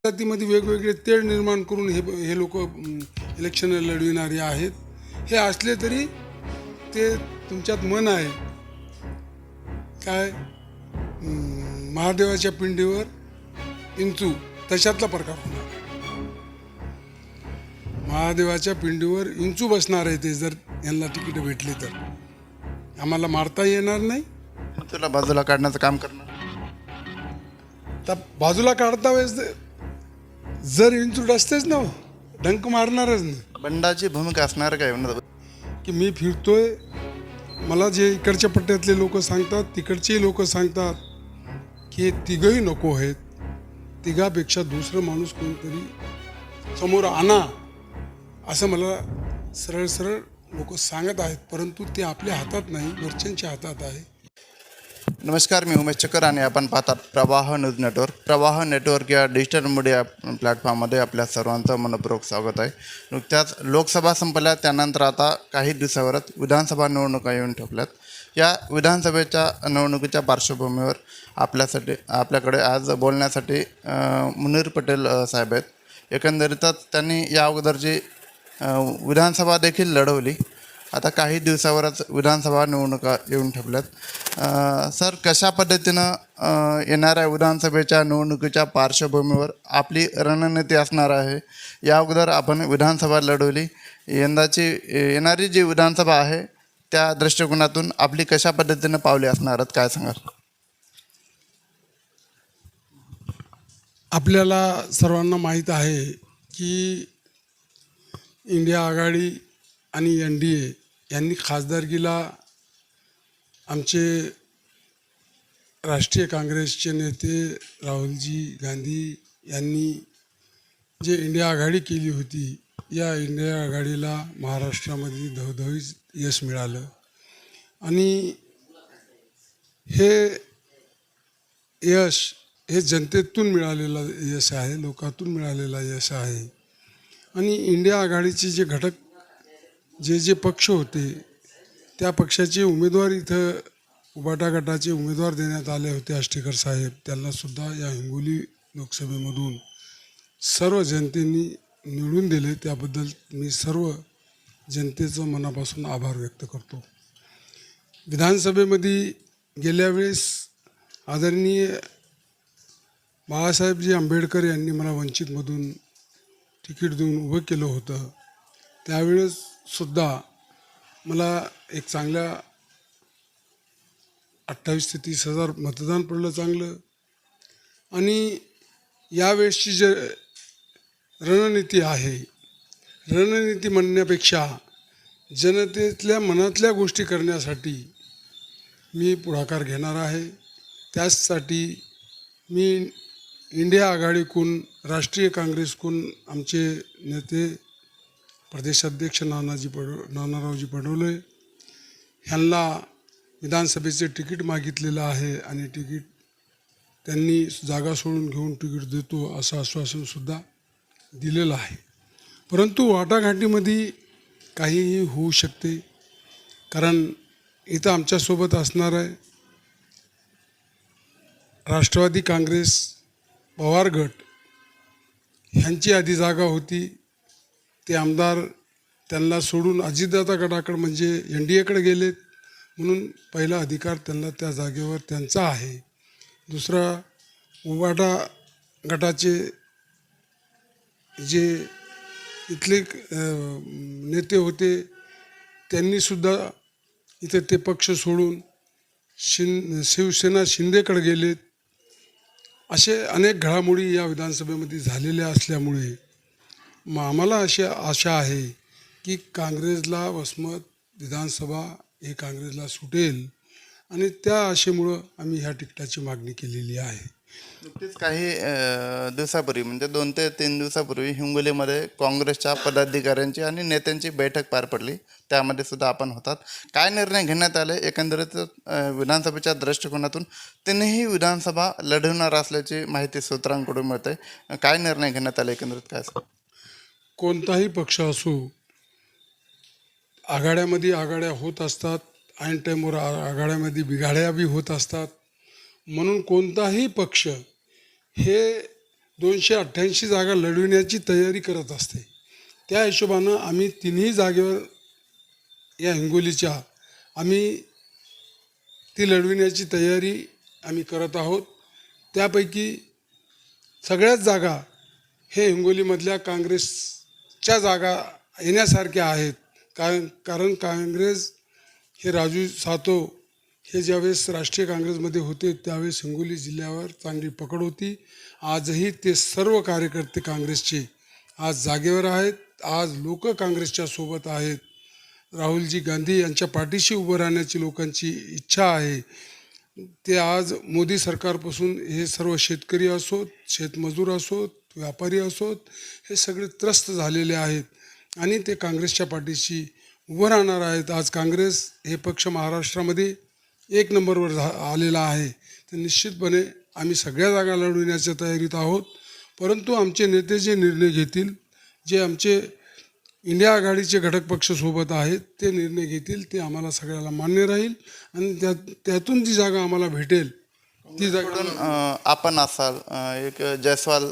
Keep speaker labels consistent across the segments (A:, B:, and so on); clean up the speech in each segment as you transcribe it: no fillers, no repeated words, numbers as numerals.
A: जातीमध्ये वेगवेगळे तेढ निर्माण करून हे लोक इलेक्शन लढविणारे आहेत. हे असले तरी ते तुमच्यात मन आहे काय महादेवाच्या पिंडीवर इंचू तशातला प्रकार होणार. महादेवाच्या पिंडीवर इंचू बसणार आहे ते जर यांना तिकीट भेटली तर. आम्हाला मारता येणार नाही.
B: तुला बाजूला काढण्याचं काम करणार.
A: तर बाजूला काढता वेळेस जर इंचू असतेच ना, डंक मारणारच ना.
B: बंडाची भूमिका असणार काय
A: की मी फिरतोय, मला जे इकडच्या पट्ट्यातले लोक सांगतात तिकडचेही लोक सांगतात की तिघही नको आहेत, तिघापेक्षा दुसरं माणूस कोणतरी समोर आणा असं मला सरळ सरळ लोक सांगत आहेत. परंतु ते आपल्या हातात नाही, वरच्यांच्या हातात आहे.
B: नमस्कार, मी उमेश चक्कर आणि आपण पाहतात प्रवाह न्यूज नेटवर्क. प्रवाह नेटवर्क या डिजिटल मीडिया प्लॅटफॉर्ममध्ये आपल्या सर्वांचं मनपूर्वक स्वागत आहे. नुकत्याच लोकसभा संपल्या, त्यानंतर आता काही दिवसावरच विधानसभा निवडणुका येऊन ठेपल्यात. या विधानसभेच्या निवडणुकीच्या पार्श्वभूमीवर आपल्याकडे आज बोलण्यासाठी मुनीर पटेल साहेब आहेत. एकंदरीतच त्यांनी या अगोदरची विधानसभा देखील लढवली. आता काही दिवसावरच विधानसभा निवडणुका येऊन ठेपल्यात. सर, कशा पद्धतीनं येणाऱ्या विधानसभेच्या निवडणुकीच्या पार्श्वभूमीवर आपली रणनीती असणार आहे? या अगोदर आपण विधानसभा लढवली, येणारी जी विधानसभा आहे त्या दृष्टिकोनातून आपली कशा पद्धतीनं पावले असणार आहेत, काय सांगाल?
A: आपल्याला सर्वांना माहीत आहे की इंडिया आघाडी आणि NDA यांनी खासदारकीला आमचे राष्ट्रीय काँग्रेसचे नेते राहुलजी गांधी यांनी जे इंडिया आघाडी केली होती, या इंडिया आघाडीला महाराष्ट्रामध्ये धवधवीत यश मिळालं. आणि हे यश हे जनतेतून मिळालेलं यश आहे, लोकातून मिळालेलं यश आहे. आणि इंडिया आघाडीचे जे घटक जे पक्ष होते त्या पक्षाचे उमेदवार इथं उबाटा गटाचे उमेदवार देण्यात आले होते, आष्टेकर साहेब. त्यांनासुद्धा या हिंगोली लोकसभेमधून सर्व जनतेने निवडून दिले. त्याबद्दल मी सर्व जनतेचं मनापासून आभार व्यक्त करतो. विधानसभेमध्ये गेल्या वेळेस आदरणीय बाळासाहेबजी आंबेडकर यांनी मला वंचितमधून तिकीट देऊन उभं केलं होतं. त्यावेळेस सुद्धा मला एक चांगल्या 28 ते 30 हजार मतदान पडलं चांगलं. आणि यावेळेसची जे रणनीती आहे, रणनीती म्हणण्यापेक्षा जनतेतल्या मनातल्या गोष्टी करण्यासाठी मी पुढाकार घेणार आहे. त्याचसाठी मी इंडिया आघाडीकडून, राष्ट्रीय काँग्रेसकडून आमचे नेते प्रदेशाध्यक्ष नानारावजी पडोले ह्यांना विधानसभेचे तिकीट मागितलेलं आहे. आणि तिकीट त्यांनी जागा सोडून घेऊन तिकीट देतो असं आश्वासनसुद्धा दिलेलं आहे. परंतु वाटाघाटीमध्ये काहीही होऊ शकते, कारण इथं आमच्यासोबत असणार आहे राष्ट्रवादी काँग्रेस, पवार गट ह्यांची आधी जागा होती. ते आमदार त्यांना सोडून अजितदादा गटाकडे म्हणजे NDAकडे गेलेत, म्हणून पहिला अधिकार त्यांना त्या जागेवर त्यांचा आहे. दुसरा, उबाटा गटाचे जे इथले नेते होते त्यांनीसुद्धा इथे ते पक्ष सोडून शिवसेना शिंदेकडे गेलेत. असे अनेक घडामोडी या विधानसभेमध्ये झालेल्या असल्यामुळे आम्हाला अशी आशा आहे की काँग्रेसला वसमत विधानसभा हे काँग्रेसला सुटेल. आणि त्या आशेमुळं आम्ही ह्या तिकिटाची मागणी केलेली आहे.
B: नुकतीच काही दिवसापूर्वी म्हणजे 2 ते 3 दिवसापूर्वी हिंगोलीमध्ये काँग्रेसच्या पदाधिकाऱ्यांची आणि नेत्यांची बैठक पार पडली. त्यामध्ये सुद्धा आपण होतात. काय निर्णय घेण्यात आले? एकंदरीत विधानसभेच्या दृष्टिकोनातून तिन्ही विधानसभा लढवणार असल्याची माहिती सूत्रांकडून मिळते. काय निर्णय घेण्यात आले एकंदरीत, काय?
A: कोणताही पक्ष असो, आघाड्या होत असतात, ऐन टाईमवर आघाड्यामध्ये बिघाड्या बी होत असतात. म्हणून कोणताही पक्ष हे 288 जागा लढविण्याची तयारी करत असते. त्या हिशोबानं आम्ही तिन्ही जागेवर या हिंगोलीच्या आम्ही ती लढविण्याची तयारी आम्ही करत आहोत. त्यापैकी सगळ्याच जागा हे हिंगोलीमधल्या काँग्रेसच्या जागा येण्यासारख्या आहेत. कारण काँग्रेस हे राजू सातव हे ज्यावेळेस राष्ट्रीय काँग्रेसमध्ये होते त्यावेळेस हिंगोली जिल्ह्यावर चांगली पकड होती. आजही ते सर्व कार्यकर्ते काँग्रेसचे आज जागेवर आहेत. आज लोक काँग्रेसच्या सोबत आहेत. राहुलजी गांधी यांच्या पाठीशी उभं राहण्याची लोकांची इच्छा आहे. ते आज मोदी सरकारपासून हे सर्व शेतकरी असोत, शेतमजूर असोत, व्यापारी असोत, हे सगळे त्रस्त झालेले आहेत आणि ते काँग्रेसच्या पाठीशी उभं राहणार आहेत. आज काँग्रेस हे पक्ष महाराष्ट्रामध्ये 1 नंबरवर आलेला आहे. तर निश्चितपणे आम्ही सगळ्या जागा लढविण्याच्या तयारीत आहोत. परंतु आमचे नेते जे निर्णय घेतील, जे आमचे इंडिया आघाडीचे घटक पक्ष सोबत आहेत ते निर्णय घेतील, ते आम्हाला सगळ्याला मान्य राहील आणि त्यातून जी जागा आम्हाला भेटेल ती जागा
B: आपण असाल, एक जयस्वाल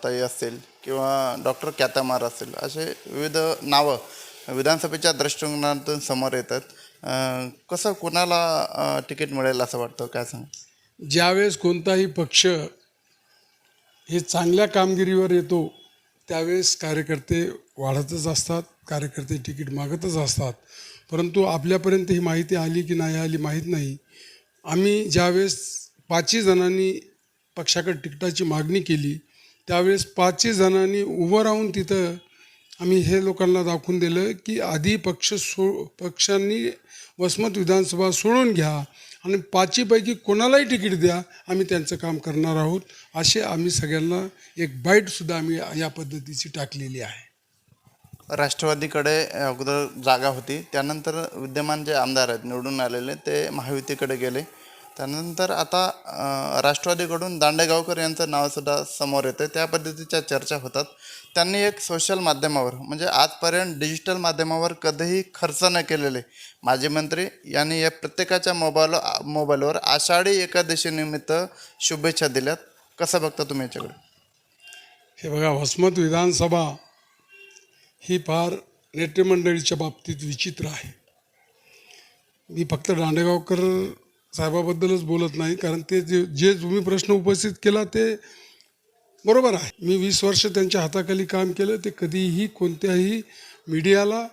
B: ताई असतील किंवा डॉक्टर क्यातामार असेल, असे विविध नावं विधानसभेच्या दृष्टिकोनातून समोर येतात. कसं कोणाला तिकीट मिळेल असं वाटतं, काय सांग?
A: ज्यावेळेस कोणताही पक्ष हे चांगल्या कामगिरीवर येतो त्यावेळेस कार्यकर्ते वाढतच असतात, कार्यकर्ते तिकीट मागतच असतात. परंतु आपल्यापर्यंत ही माहिती आली की नाही आली माहीत नाही. आम्ही ज्यावेळेस 5 जणांनी पक्षाकडे तिकिटाची मागणी केली त्यावेळेस 5 जणांनी उभं राहून तिथं आम्ही हे लोकांना दाखवून दिलं की आधी पक्षांनी वसमत विधानसभा सोडून घ्या आणि 5 पैकी कोणालाही तिकीट द्या, आम्ही त्यांचं काम करणार आहोत. असे आम्ही सगळ्यांना एक बाईटसुद्धा आम्ही या पद्धतीची टाकलेली आहे.
B: राष्ट्रवादीकडे अगोदर जागा होती, त्यानंतर विद्यमान जे आमदार आहेत निवडून आलेले ते महायुतीकडे गेले. त्यानंतर आता राष्ट्रवादीकडून दांडेगावकर यांचं नावसुद्धा समोर येतं. त्या पद्धतीच्या चर्चा होतात. त्यांनी एक सोशल माध्यमावर म्हणजे आजपर्यंत डिजिटल माध्यमावर कधीही खर्च न केलेले माजी मंत्री यांनी या प्रत्येकाच्या मोबाईलवर आषाढी एकादशीनिमित्त शुभेच्छा दिल्यात. कसं बघता तुम्ही याच्याकडे?
A: हे बघा, वसमत विधानसभा ही फार नेतेमंडळीच्या बाबतीत विचित्र आहे. मी फक्त दांडेगावकर साहेबाबद्दलच बोलत नाही, कारण ते जे तुम्ही प्रश्न उपस्थित केला ते बरोबर आहे. मी 20 वर्ष त्यांच्या हाताखाली काम केलं. ते कधीही कोणत्याही मीडियाला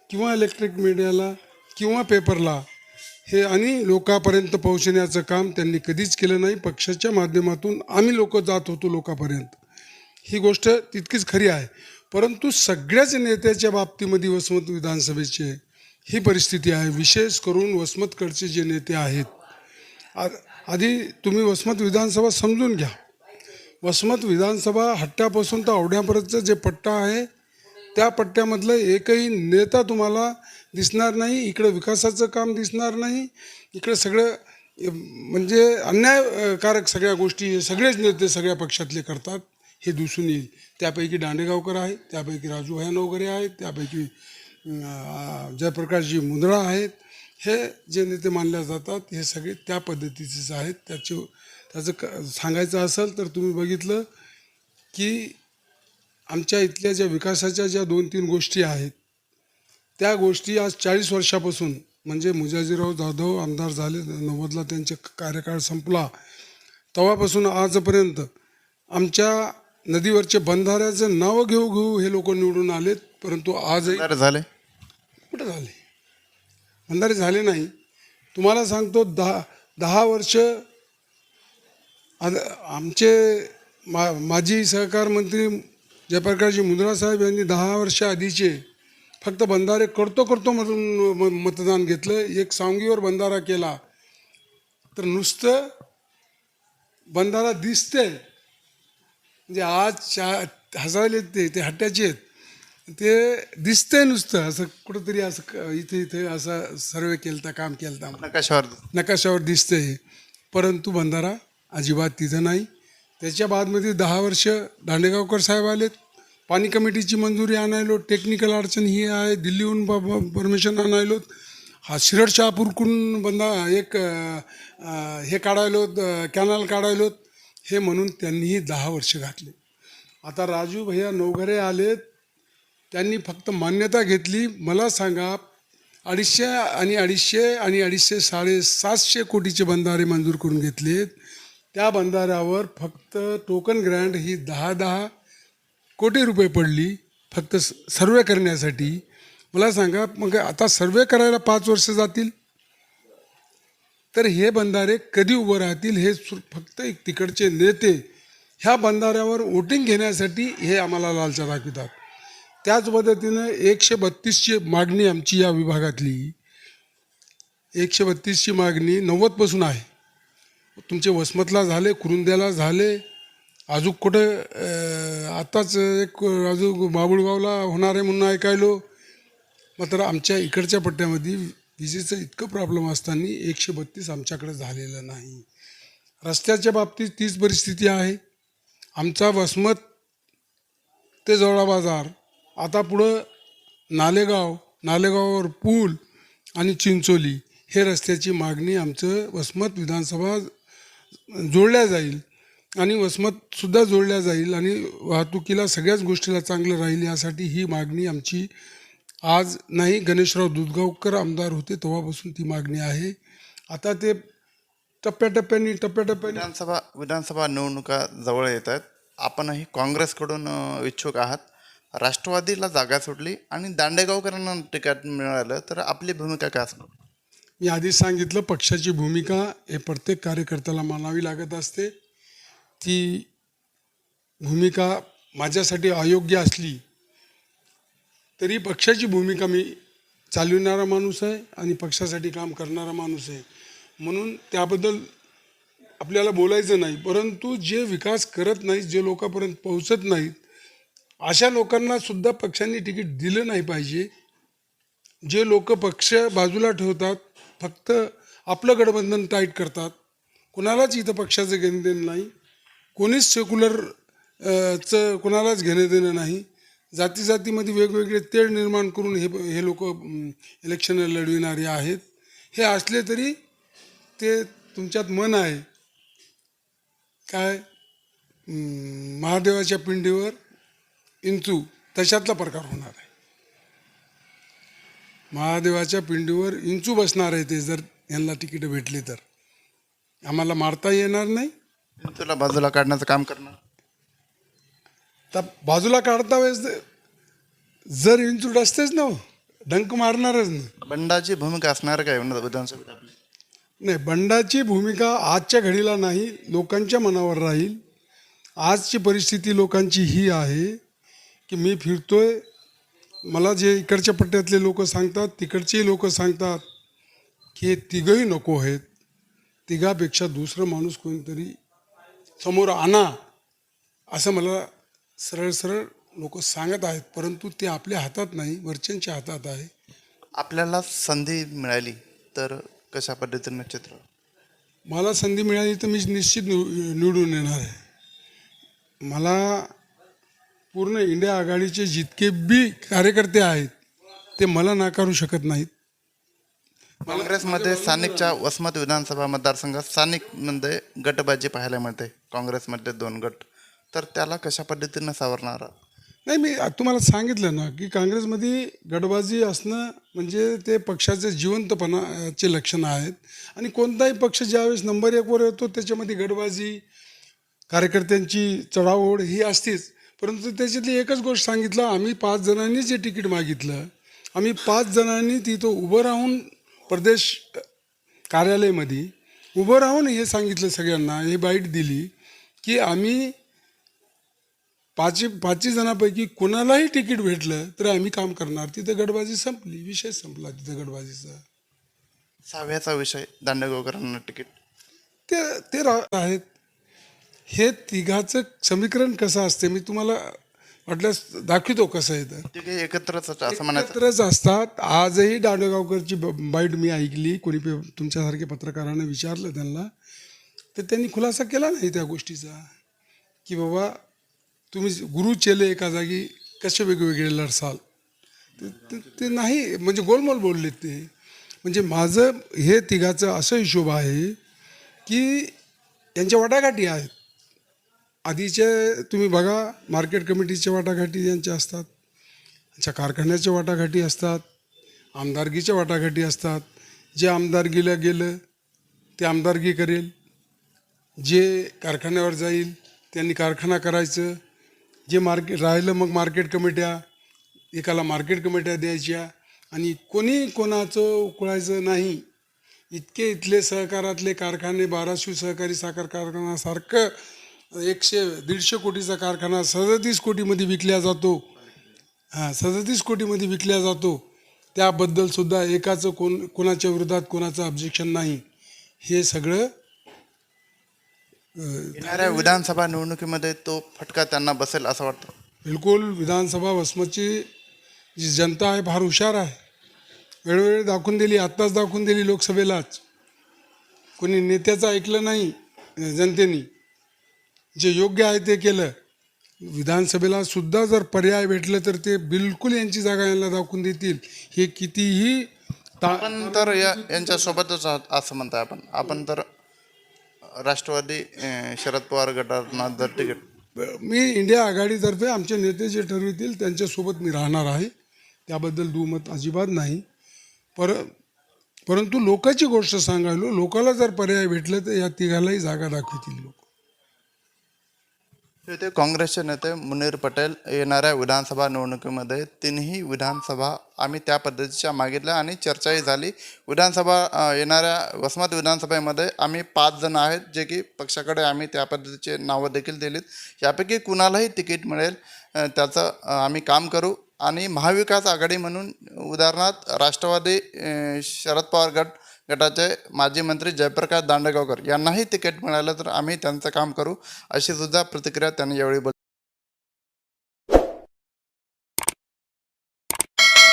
A: किंवा इलेक्ट्रिक मीडियाला किंवा पेपरला हे आणि लोकांपर्यंत पोहोचण्याचं काम त्यांनी कधीच केलं नाही. पक्षाच्या माध्यमातून आम्ही लोक जात होतो लोकांपर्यंत, ही गोष्ट तितकीच खरी आहे. परंतु सगळ्याच नेत्याच्या बाबतीमध्ये वसमत विधानसभेचे ही परिस्थिती आहे. विशेष करून वसमतकडचे जे नेते आहेत, आधी तुम्ही वसमत विधानसभा समजून घ्या. वसमत विधानसभा हट्ट्यापासून तर औढ्यापर्यंतचा जे पट्टा आहे त्या पट्ट्यामधलं एकही नेता तुम्हाला दिसणार नाही. इकडं विकासाचं काम दिसणार नाही. इकडं सगळं म्हणजे अन्यायकारक सगळ्या गोष्टी हे सगळेच नेते सगळ्या पक्षातले करतात, हे दिसून येईल. त्यापैकी दांडेगावकर आहे, त्यापैकी राजू वगैरे आहेत, त्यापैकी जयप्रकाशजी मुंदडा आहेत. हे जे नेते मानल्या जातात हे सगळे त्या पद्धतीचेच आहेत. त्याचं सांगायचं असेल तर तुम्ही बघितलं की आमच्या इथल्या ज्या विकासाच्या ज्या 2-3 गोष्टी आहेत त्या गोष्टी आज 40 वर्षापासून म्हणजे मुजाजीराव जाधव आमदार झाले, 90ला त्यांचे कार्यकाळ संपला, तेव्हापासून आजपर्यंत आमच्या नदीवरचे बंधाऱ्याचं नावं घेऊ हे लोक निवडून आलेत. परंतु आजही
B: झाले
A: कुठं झाले? बंधारे झाले नाही. तुम्हाला सांगतो 10 वर्ष आमचे माजी सहकार मंत्री जयप्रकाशजी मुंदडा साहेब यांनी 10 वर्ष आधीचे फक्त बंधारे करतो म्हणून मतदान घेतलं. एक सांगीवर बंधारा केला तर नुसतं बंधारा दिसते, म्हणजे आज हसायले ते हट्ट्याचे आहेत, ते दिसतंय नुसतं असं कुठंतरी असं इथे असं सर्वे केलं काम केलं नकाशावर दिसतंय, परंतु बंधारा अजिबात तिथं नाही. त्याच्या बादमध्ये 10 वर्ष दांडेगावकर साहेब आलेत, पाणी कमिटीची मंजुरी आणायलो, टेक्निकल अडचण ही आहे, दिल्लीहून परमिशन आणायलोत, हा शिरड शहापूरकडून एक हे काढायलोत, कॅनल काढायलोत. हे म्हणून त्यांनीही 10 वर्ष घातले. आता राजू भैया नवघरे आलेत, त्यांनी फक्त मान्यता घेतली. मला सांगा, 250 750 कोटीचे बंधारे मंजूर करून घेतलेत. त्या बंधाऱ्यावर फक्त टोकन ग्रँट ही 10 कोटी रुपये पडली फक्त सर्वे करण्यासाठी. मला सांगा, मग आता सर्वे करायला 5 वर्ष जातील, तर हे बंधारे कधी उभं राहतील? हे फक्त एक तिकडचे नेते ह्या बंधाऱ्यावर वोटिंग घेण्यासाठी हे आम्हाला लालचा दाखवितात. त्याच पद्धतीनं 132ची मागणी आमची या विभागातली 132ची मागणी 90पासून आहे. तुमचे वसमतला झाले, कुरुंद्याला झाले, अजून कुठं आताच एक अजून बाबुळगावला होणार आहे म्हणून ऐकायलो. मात्र आमच्या इकडच्या पट्ट्यामध्ये विजेचं इतकं प्रॉब्लेम असताना 132 आमच्याकडे झालेलं नाही. रस्त्याच्या बाबतीत तीच परिस्थिती आहे. आमचा वसमत ते जवळा बाजार, आता पुढं नालेगावावर पूल आणि चिंचोली हे रस्त्याची मागणी आमचं वसमत विधानसभा जोडल्या जाईल आणि वसमतसुद्धा जोडल्या जाईल आणि वाहतुकीला सगळ्याच गोष्टीला चांगलं राहील यासाठी ही मागणी आमची आज नाही, गणेशराव दुधगावकर आमदार होते तेव्हापासून ती मागणी आहे. आता ते टप्प्याटप्प्याने
B: विधानसभा निवडणुका जवळ येत आहेत. आपणही काँग्रेसकडून इच्छुक आहात. राष्ट्रवादीला जागा सुटली आणि दांडेगावकरांना तिकीट मिळालं, तर आपली भूमिका काय असणार?
A: मी आधीच सांगितलं, पक्षाची भूमिका हे प्रत्येक कार्यकर्त्याला मानावी लागत असते. ती भूमिका माझ्यासाठी अयोग्य असली तरी पक्षाची भूमिका मी चालविणारा माणूस आहे आणि पक्षासाठी काम करणारा माणूस आहे, म्हणून त्याबद्दल आपल्याला बोलायचं नाही. परंतु जे विकास करत नाहीत, जे लोकांपर्यंत पोहोचत नाहीत, अशा लोकांना सुद्धा पक्षांनी तिकीट दिलं नाही पाहिजे. जे लोक पक्ष बाजूला ठेवतात, फक्त आपलं गठबंधन टाईट करतात, कुणालाच इथं पक्षाचं घेणं देणं नाही, कोणीच सेक्युलरचं कोणालाच घेणं देणं नाही. जातीमध्ये वेगवेगळे तेढ निर्माण करून हे लोक इलेक्शन लढविणारे आहेत. हे असले तरी ते तुमच्यात मन आहे काय, महादेवाच्या पिंडीवर इंचू तशातला प्रकार होणार आहे. महादेवाच्या पिंडीवर इंचू बसणार आहे ते, जर यांना तिकीट भेटली तर. आम्हाला मारता येणार नाही,
B: तुला बाजूला काढण्याचं काम करणार.
A: तर बाजूला काढता वेळेस जर इंचूट असतेच ना, डंक मारणारच ना.
B: बंडाची भूमिका असणार काय विधानसभेत आपली?
A: नाही, बंडाची भूमिका आजच्या घडीला नाही, लोकांच्या मनावर राहील. आजची परिस्थिती लोकांची ही आहे की मी फिरतोय, मला जे इकडच्या पट्ट्यातले लोक सांगतात, तिकडचेही लोक सांगतात की हे तिघंही नको आहेत, तिघापेक्षा दुसरं माणूस कोणीतरी समोर आणा, असं मला सरळ लोक सांगत आहेत. परंतु ते आपल्या हातात नाही, वरच्यांच्या हातात आहे.
B: आपल्याला संधी मिळाली तर कशा पद्धतीने चित्र?
A: मला संधी मिळाली तर मी निश्चित निवडून येणार आहे. मला पूर्ण इंडिया आघाडीचे जितके बी कार्यकर्ते आहेत ते मला नाकारू शकत नाहीत.
B: काँग्रेसमध्ये स्थानिकच्या वसमत विधानसभा मतदारसंघात स्थानिकमध्ये गटबाजी पाहायला मिळते. काँग्रेसमध्ये 2 गट, तर त्याला कशा पद्धतीनं सावरणार?
A: नाही, मी तुम्हाला सांगितलं ना की काँग्रेसमध्ये गटबाजी असणं म्हणजे ते पक्षाचे जिवंतपणाचे लक्षणं आहेत. आणि कोणताही पक्ष ज्यावेळेस नंबर 1वर येतो त्याच्यामध्ये गटबाजी, कार्यकर्त्यांची चढाओढ ही असतेच. परंतु त्याच्यातली एकच गोष्ट सांगितलं, आम्ही 5 जणांनी जे तिकीट मागितलं, आम्ही 5 जणांनी तिथं उभं राहून प्रदेश कार्यालयामध्ये उभं राहून हे सांगितलं सगळ्यांना, हे बाईट दिली की आम्ही 5 जणांपैकी कोणालाही तिकीट भेटलं तर आम्ही काम करणार. तिथं गटबाजी संपली, विषय संपला तिथं गटबाजीचा.
B: 6व्याचा विषय दांडेगावकरांना तिकीट
A: ते आहेत. हे तिघाचं समीकरण कसं असते मी तुम्हाला वाटल्यास दाखवतो कसं आहे. तर
B: तिघे एकत्रच असं म्हणायचं.
A: एकत्रच असतात. आजही दांडेगावकरची बाईट मी ऐकली, कोणी तुमच्यासारख्या पत्रकारानं विचारलं त्यांना, तर त्यांनी खुलासा केला नाही त्या गोष्टीचा की बाबा तुम्ही गुरु चेले एका जागी कसे वेगवेगळे लढसाल. ते नाही, म्हणजे गोलमोल बोललेत ते. म्हणजे माझं हे तिघाचं असं हिशोब आहे की त्यांच्या वाटाघाटी आहेत. आधीचे तुम्ही बघा, मार्केट कमिटीच्या वाटाघाटी यांच्या असतात, त्यांच्या कारखान्याच्या वाटाघाटी असतात, आमदारकीच्या वाटाघाटी असतात. जे आमदारकीला गेलं ते आमदारकी करेल, जे कारखान्यावर जाईल त्यांनी कारखाना करायचं, जे मार्केट राहिलं मग मार्केट कमिट्या, एकाला मार्केट कमिट्या द्यायच्या आणि कोणी कोणाचं उकळायचं नाही. इतके इथले सहकारातले कारखाने, बाराशू सहकारी साखर कारखानासारखं 100-150 कोटीचा कारखाना 37 कोटीमध्ये विकल्या जातो. 37 कोटीमध्ये विकल्या जातो. त्याबद्दल सुद्धा एकाचं कोणाच्या विरोधात कोणाचं ऑब्जेक्शन नाही. हे सगळं
B: येणाऱ्या विधानसभा निवडणुकीमध्ये तो फटका त्यांना बसेल असं वाटतं.
A: बिलकुल. विधानसभा वसमतची जी जनता आहे फार हुशार आहे. वेळोवेळी दाखवून दिली, आत्ताच दाखवून दिली लोकसभेलाच. कोणी नेत्याचं ऐकलं नाही जनतेने. जे योग्य आहे ते केलं. विधानसभेला सुद्धा जर पर्याय भेटलं तर ते बिलकुल यांची जागा यांना दाखवून देतील. हे कितीही
B: आपण तर यांच्यासोबतच आहात असं म्हणताय. आपण तर राष्ट्रवादी शरद पवार गटांना जर तिकीट
A: मी इंडिया आघाडीतर्फे आमचे नेते जे ठरवतील त्यांच्यासोबत मी राहणार आहे. त्याबद्दल दुमत अजिबात नाही. परंतु लोकांची गोष्ट सांगायलो, लोकाला जर पर्याय भेटलं तर या तिघालाही जागा दाखवतील लोक.
B: ते काँग्रेसचे नेते मुनीर पटेल येणाऱ्या विधानसभा निवडणुकीमध्ये तिन्ही विधानसभा आम्ही त्या पद्धतीच्या मागितल्या आणि चर्चाही झाली. विधानसभा येणाऱ्या वसमत विधानसभेमध्ये आम्ही 5 जण आहेत जे की पक्षाकडे आम्ही त्या पद्धतीचे नावं देखील दिलीत. यापैकी कुणालाही तिकीट मिळेल त्याचं आम्ही काम करू. आणि महाविकास आघाडी म्हणून उदाहरणार्थ राष्ट्रवादी शरद पवार गटाचे माजी मंत्री जयप्रकाश दांडेगावकर यांनाही तिकीट मिळालं तर आम्ही त्यांचं काम करू, अशी सुद्धा प्रतिक्रिया त्यांनी यावेळी